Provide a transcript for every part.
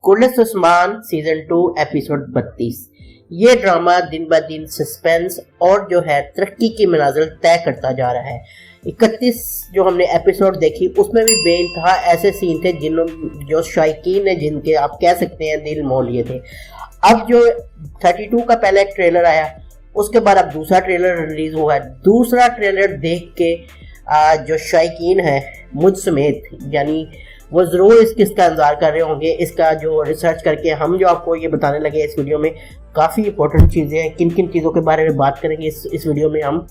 Kurulus Osman season 2 episode 32। ये drama दिन ब दिन सस्पेंस और जो है तरक्की की मनाजिल तय करता जा रहा है। 31 जो हमने एपिसोड देखी उसमें भी बेइंतहा ऐसे सीन थे जो शायकीन ने जिनके आप कह सकते हैं दिल मोह लिए थे। अब जो 32 का पहला एक ट्रेलर आया, उसके बाद अब दूसरा ट्रेलर रिलीज हुआ है। दूसरा ट्रेलर देख के जो शायकीन है मुझ समेत, यानी वो ज़रूर इसका इंतजार कर रहे होंगे। इसका जो रिसर्च करके हम जो आपको ये बताने लगे इस वीडियो में काफ़ी इंपॉर्टेंट चीज़ें हैं। किन किन चीज़ों के बारे में बात करेंगे इस वीडियो में हम।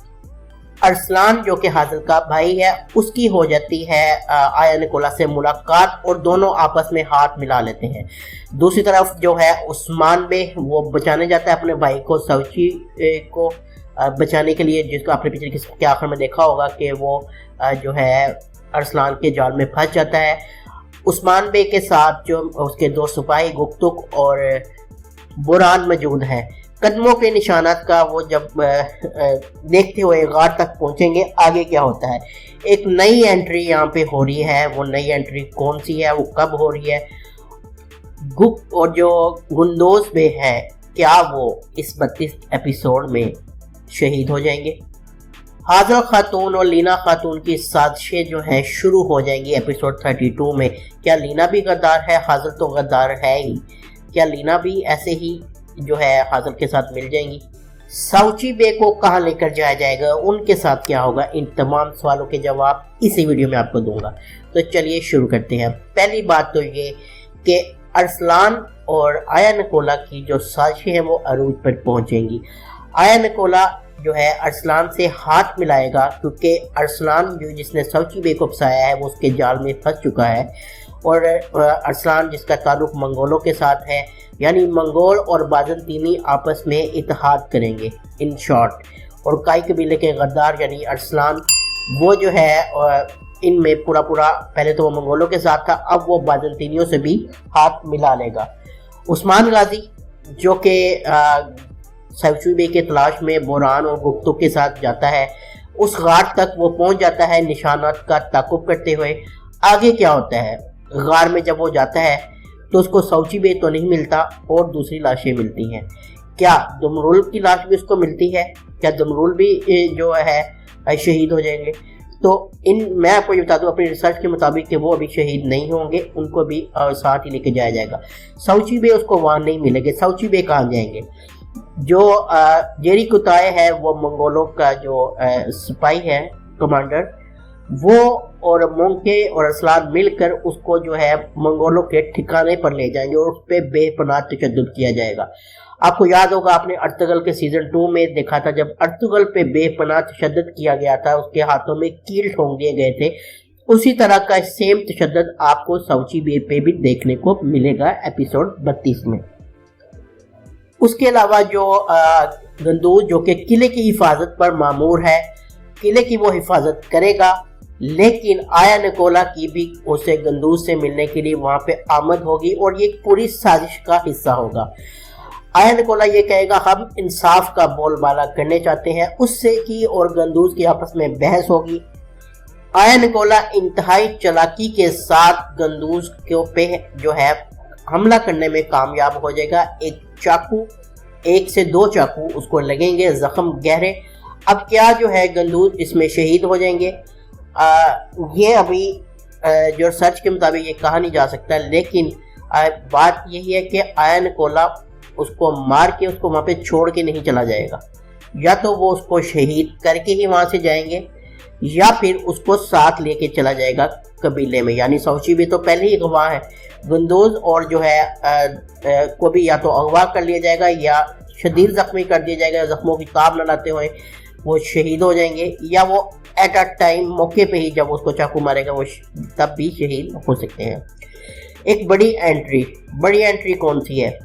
अरसलान जो कि हाजिर का भाई है, उसकी हो जाती है आया निकोला से मुलाकात और दोनों आपस में हाथ मिला लेते हैं। दूसरी तरफ जो है उस्मान बे वो बचाने जाता है अपने भाई को, सवची को बचाने के लिए, जिसको आपने पिछले के आखिर में देखा होगा कि वो जो है अरसलान के जाल में फंस जाता है। उस्मान बे के साथ जो उसके दो सिपाही गुफ्तुक और बुरान मौजूद है। कदमों के निशानात का वो जब देखते हुए गार तक पहुंचेंगे आगे क्या होता है। एक नई एंट्री यहाँ पे हो रही है। वो नई एंट्री कौन सी है, वो कब हो रही है। गुप्त और जो गुंदोज बे है, क्या वो इस 32 एपिसोड में शहीद हो जाएंगे। हाजरा खातून और लीना खातून की साजिशें जो हैं शुरू हो जाएंगी एपिसोड 32 में। क्या लीना भी गद्दार है? हाजर तो गद्दार है ही। क्या लीना भी ऐसे ही जो है हाजर के साथ मिल जाएंगी? साउची बे को कहाँ लेकर जाया जाएगा, उनके साथ क्या होगा? इन तमाम सवालों के जवाब इसी वीडियो में आपको दूंगा। तो चलिए शुरू करते हैं। पहली बात तो ये कि अरसलान और आया निकोला की जो साजिशें हैं वो अरूज पर पहुंचेंगी। आया निकोला जो है अरसलान से हाथ मिलाएगा क्योंकि अरसलान जो जिसने सवची बे को फंसाया है वो उसके जाल में फंस चुका है। और अरसलान जिसका ताल्लुक मंगोलों के साथ है, यानी मंगोल और बाज़ंतीनी आपस में इत्तेहाद करेंगे इन शॉर्ट। और काई कबीले के गद्दार यानी अरसलान वो जो है इनमें पूरा पहले तो वो मंगोलों के साथ था, अब वो बाज़ंतीनियों से भी हाथ मिला लेगा। उस्मान गाजी जो कि सवची बे के तलाश में बुरान और गुफ्तुक के साथ जाता है, उस गार तक वो पहुंच जाता है निशानात का ताकुब करते हुए। आगे क्या होता है, गार में जब वो जाता है तो उसको सवची बे तो नहीं मिलता और दूसरी लाशें मिलती हैं। क्या दुमरुल की लाश भी उसको मिलती है? क्या दुमरुल भी जो है शहीद हो जाएंगे? तो मैं आपको ये बता दूं अपनी रिसर्च के मुताबिक कि वो अभी शहीद नहीं होंगे, उनको भी साथ ही लेके जाया जाएगा। सवची बे उसको वहाँ नहीं मिलेंगे। सवची बे कहाँ जाएंगे? जो जेरी कुताए है वो मंगोलों का जो सिपाही है कमांडर, वो और मोंके और अरसलान मिलकर उसको जो है मंगोलों के ठिकाने पर ले जाएंगे और उस पर बेपनाह तशद्दुद किया जाएगा। आपको याद होगा आपने अर्तुगरुल के सीजन 2 में देखा था, जब अर्तुगरुल पे बेपनाह तशद्दुद किया गया था, उसके हाथों में कील ठोंक दिए गए थे। उसी तरह का सेम तशद्दुद आपको सवची बे पे भी देखने को मिलेगा एपिसोड 32 में। उसके अलावा जो गंदूज जो कि किले की हिफाजत पर मामूर है, किले की वो हिफाजत करेगा, लेकिन आया निकोला की भी उसे गंदूज से मिलने के लिए वहाँ पे आमद होगी और ये पूरी साजिश का हिस्सा होगा। आया निकोला ये कहेगा हम इंसाफ का बोलबाला करने चाहते हैं, उससे की और गंदूज की आपस में बहस होगी। आया निकोला इंतहाई चालाकी के साथ गंदूज के पे जो है हमला करने में कामयाब हो जाएगा। एक से दो चाकू उसको लगेंगे, जख्म गहरे। अब क्या जो है गंदूज इसमें शहीद हो जाएंगे, ये अभी जो रिसर्च के मुताबिक ये कहा नहीं जा सकता, लेकिन बात यही है कि आया निकोला उसको मार के उसको वहाँ पे छोड़ के नहीं चला जाएगा। या तो वो उसको शहीद करके ही वहाँ से जाएंगे या फिर उसको साथ लेके चला जाएगा कबीले में। यानी सवची भी तो पहले ही गवाह है, गंदोज और जो है को भी या तो अगवा कर लिया जाएगा या शदीद जख्मी कर दिया जाएगा, जख्मों की ताब न लाते हुए वो शहीद हो जाएंगे, या वो एट अ टाइम मौके पे ही जब उसको चाकू मारेगा वो तब भी शहीद हो सकते हैं। एक बड़ी एंट्री कौन सी है?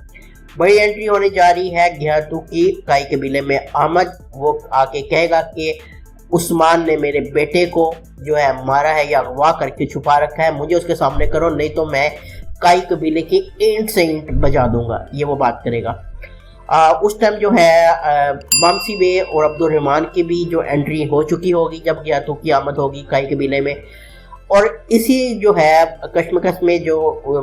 बड़ी एंट्री होने जा रही है घियातू की काई कबीले में आमद। वो आके कहेगा कि उस्मान ने मेरे बेटे को जो है मारा है या अगवा करके छुपा रखा है, मुझे उसके सामने करो नहीं तो मैं काई कबीले की ईंट से ईंट बजा दूंगा। ये वो बात करेगा। उस टाइम जो है मामसी बे और अब्दुल रहमान की भी जो एंट्री हो चुकी होगी जब घियातू की आमद होगी काई कबीले में। और इसी जो है कश्मकश में जो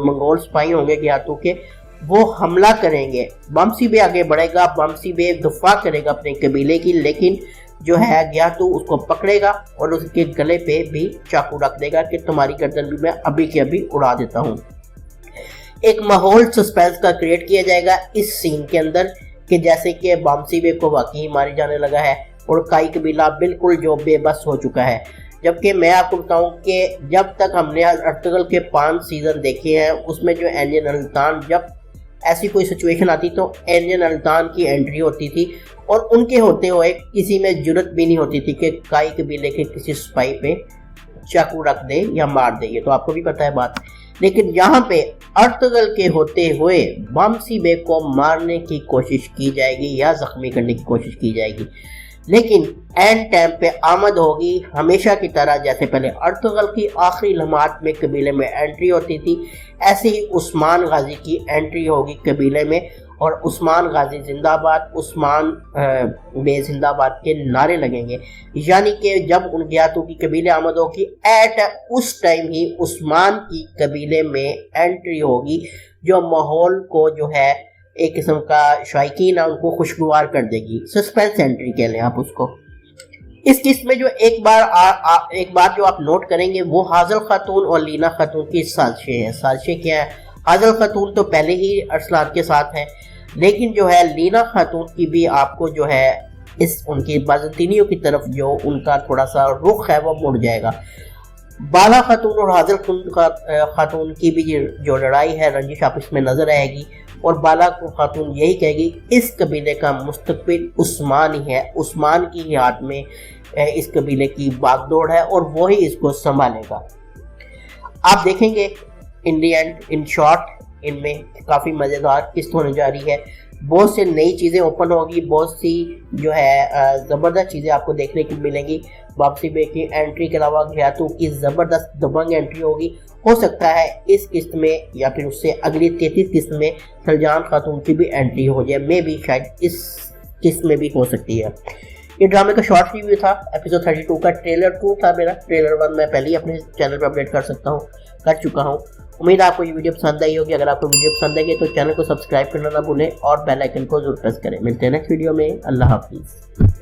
मंगोल सिपाही होंगे घियातू के, वो हमला करेंगे। बमसी बे आगे बढ़ेगा, बमसी बे दफा करेगा अपने कबीले की, लेकिन जो है घियातू उसको पकड़ेगा और उसके गले पे भी चाकू रख देगा कि तुम्हारी गर्दन भी मैं अभी के अभी उड़ा देता हूँ। एक माहौल सस्पेंस का क्रिएट किया जाएगा इस सीन के अंदर कि जैसे कि बमसी बे को वाकई मारे जाने लगा है और काई कबीला बिल्कुल जो बेबस हो चुका है। जबकि मैं आपको बताऊं कि जब तक हमने अर्तुगरुल के 5 सीज़न देखे हैं, उसमें जो एंजन अल्तान, जब ऐसी कोई सिचुएशन आती तो एंजन अल्तान की एंट्री होती थी और उनके होते हुए किसी में जुर्रत भी नहीं होती थी कि काई कबीले के किसी सिपाही पे चाकू रख दे या मार दे। ये तो आपको भी पता है बात। लेकिन यहाँ पे अर्तुगरुल के होते हुए बमसी बे को मारने की कोशिश की जाएगी या जख्मी करने की कोशिश की जाएगी, लेकिन एंड टाइम पे आमद होगी हमेशा की तरह। जैसे पहले अर्तुगरुल की आखिरी लम्हात में कबीले में एंट्री होती थी, ऐसे ही उस्मान गाजी की एंट्री होगी कबीले में और उस्मान गाजी जिंदाबाद, उस्मान बे जिंदाबाद के नारे लगेंगे। यानी कि जब उन घियातू की कबीले आमद होगी, एट उस टाइम ही उस्मान की कबीले में एंट्री होगी, जो माहौल को जो है एक किस्म का शायकीन है उनको खुशगवार कर देगी। सस्पेंस एंट्री कह लें आप उसको। इस किस्त में जो एक बार जो आप नोट करेंगे वो हाजल खातून और लीना खातून की साजिशें हैं। साजिशें क्या है? हाजल खातून तो पहले ही अरसलान के साथ है, लेकिन जो है लीना खातून की भी आपको जो है इस उनकी बाज़तीनियों की तरफ जो उनका थोड़ा सा रुख है वो मुड़ जाएगा। बाला खातून और हाजल खातून की भी जो लड़ाई है, रंजिश आपस में नजर आएगी और बाला खातून यही कहेगी इस कबीले का मुस्तकबिल उस्मान ही है, उस्मान की ही हाथ में इस कबीले की बागडोर है और वो ही इसको संभालेगा। आप देखेंगे इन दी एंड, इन शॉर्ट इनमें काफ़ी मज़ेदार किस्त होने जा रही है। बहुत से नई चीज़ें ओपन होगी, बहुत सी जो है ज़बरदस्त चीज़ें आपको देखने को मिलेंगी। बमसी बे की एंट्री के अलावा घियातू की ज़बरदस्त दबंग एंट्री होगी। हो सकता है इस किस्त में या फिर उससे अगली 33 किस्त में सलजान खातून की भी एंट्री हो जाए, मे भी शायद इस किस्त में भी हो सकती है। ये ड्रामे का शॉर्ट रिव्यू था एपिसोड 32 का। ट्रेलर 2 था मेरा, ट्रेलर 1 मैं पहले ही अपने चैनल पर अपडेट कर चुका हूँ। उम्मीद है आपको ये वीडियो पसंद आई होगी। अगर आपको वीडियो पसंद आई तो चैनल को सब्सक्राइब करना ना भूलें और बेल आइकन को जरूर प्रेस करें। मिलते हैं नेक्स्ट वीडियो में। अल्लाह हाफिज़।